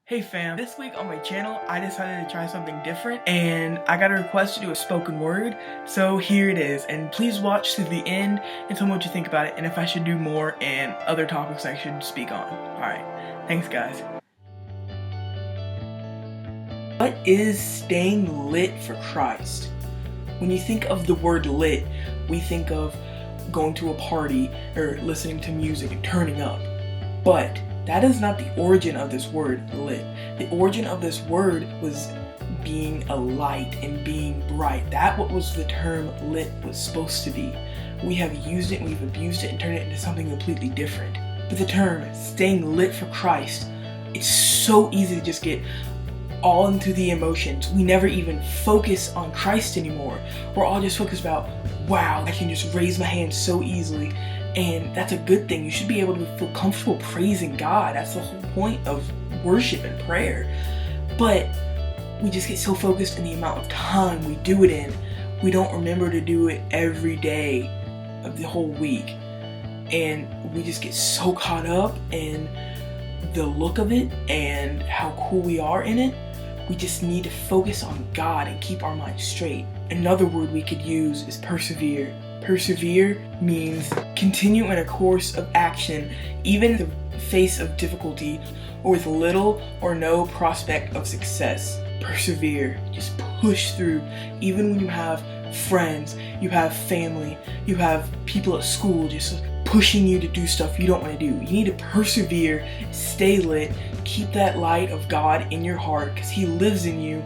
Hey fam, this week on my channel I decided to try something different and I got a request to do a spoken word, so here it is, and please watch to the end and tell me what you think about it and if I should do more and other topics I should speak on. Alright, thanks guys. What is staying lit for Christ? When you think of the word lit, we think of going to a party or listening to music and turning up, but that is not the origin of this word, lit. The origin of this word was being a light and being bright. That what was the term lit was supposed to be. We have used it, we've abused it, and turned it into something completely different. But the term staying lit for Christ, it's so easy to just get all into the emotions. We never even focus on Christ anymore. We're all just focused about, wow, I can just raise my hand so easily. And that's a good thing. You should be able to feel comfortable praising God. That's the whole point of worship and prayer. But we just get so focused in the amount of time we do it in, we don't remember to do it every day of the whole week. And we just get so caught up in the look of it and how cool we are in it. We just need to focus on God and keep our mind straight. Another word we could use is persevere. Persevere means continue in a course of action, even in the face of difficulty or with little or no prospect of success. Persevere, just push through, even when you have friends, you have family, you have people at school just pushing you to do stuff you don't want to do. You need to persevere, stay lit, keep that light of God in your heart because He lives in you,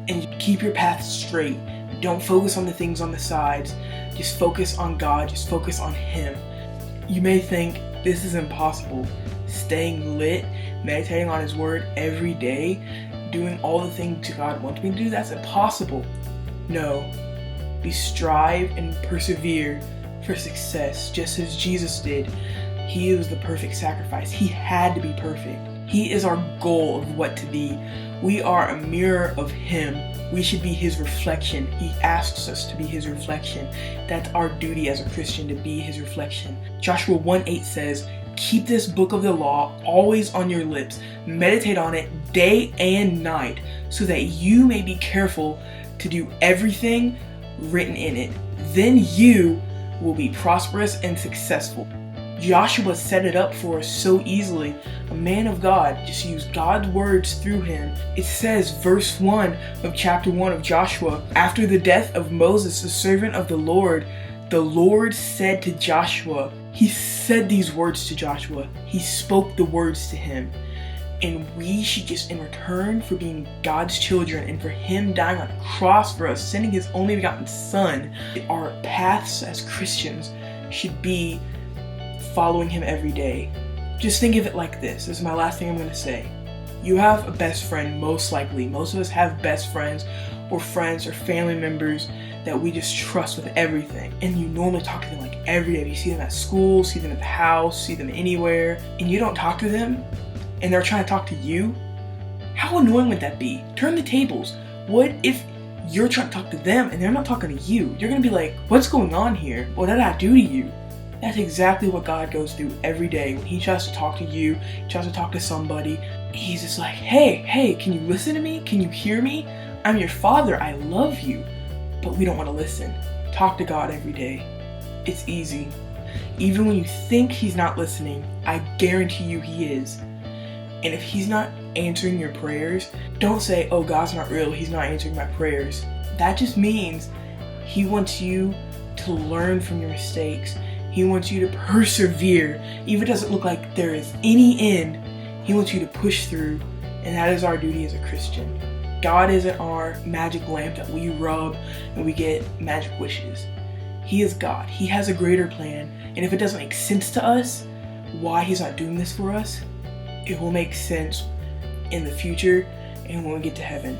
and keep your path straight. Don't focus on the things on the sides. Just focus on God, just focus on Him. You may think this is impossible. Staying lit, meditating on His Word every day, doing all the things God wants me to do, that's impossible. No, we strive and persevere for success, just as Jesus did. He was the perfect sacrifice. He had to be perfect. He is our goal of what to be. We are a mirror of Him. We should be His reflection. He asks us to be His reflection. That's our duty as a Christian, to be His reflection. Joshua 1:8 says, "Keep this book of the law always on your lips. Meditate on it day and night, so that you may be careful to do everything written in it. Then you will be prosperous and successful." Joshua set it up for us so easily. A man of God just used God's words through him. It says, verse 1 of chapter 1 of Joshua, "After the death of Moses, the servant of the Lord said to Joshua," He said these words to Joshua. He spoke the words to him. And we should just, in return for being God's children and for Him dying on a cross for us, sending His only begotten Son, our paths as Christians should be following Him every day. Just think of it like this. This is my last thing I'm going to say. You have a best friend, most likely. Most of us have best friends or family members that we just trust with everything. And you normally talk to them like every day. You see them at school, see them at the house, see them anywhere, and you don't talk to them, and they're trying to talk to you. How annoying would that be? Turn the tables. What if you're trying to talk to them and they're not talking to you? You're going to be like, what's going on here? What did I do to you? That's exactly what God goes through every day. When He tries to talk to you, He tries to talk to somebody, He's just like, hey, can you listen to me? Can you hear me? I'm your Father, I love you. But we don't want to listen. Talk to God every day. It's easy. Even when you think He's not listening, I guarantee you He is. And if He's not answering your prayers, don't say, oh, God's not real, He's not answering my prayers. That just means He wants you to learn from your mistakes. He wants you to persevere. Even if it doesn't look like there is any end, He wants you to push through. And that is our duty as a Christian. God isn't our magic lamp that we rub and we get magic wishes. He is God. He has a greater plan. And if it doesn't make sense to us why He's not doing this for us, it will make sense in the future and when we get to heaven.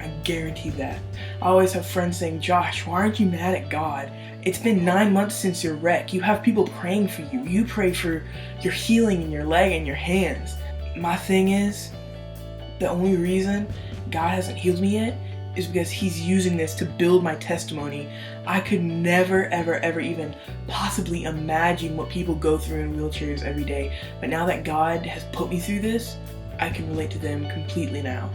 I guarantee that. I always have friends saying, Josh, why aren't you mad at God? It's been 9 months since your wreck. You have people praying for you. You pray for your healing in your leg and your hands. My thing is, the only reason God hasn't healed me yet is because He's using this to build my testimony. I could never, ever even possibly imagine what people go through in wheelchairs every day. But now that God has put me through this, I can relate to them completely now.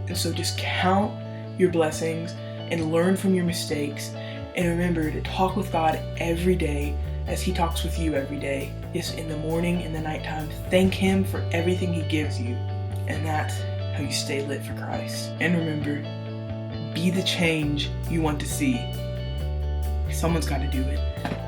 And so just count your blessings and learn from your mistakes, and remember to talk with God every day as He talks with you every day. Yes, in the morning, in the nighttime. Thank Him for everything He gives you, and that's how you stay lit for Christ. And remember, be the change you want to see. Someone's got to do it.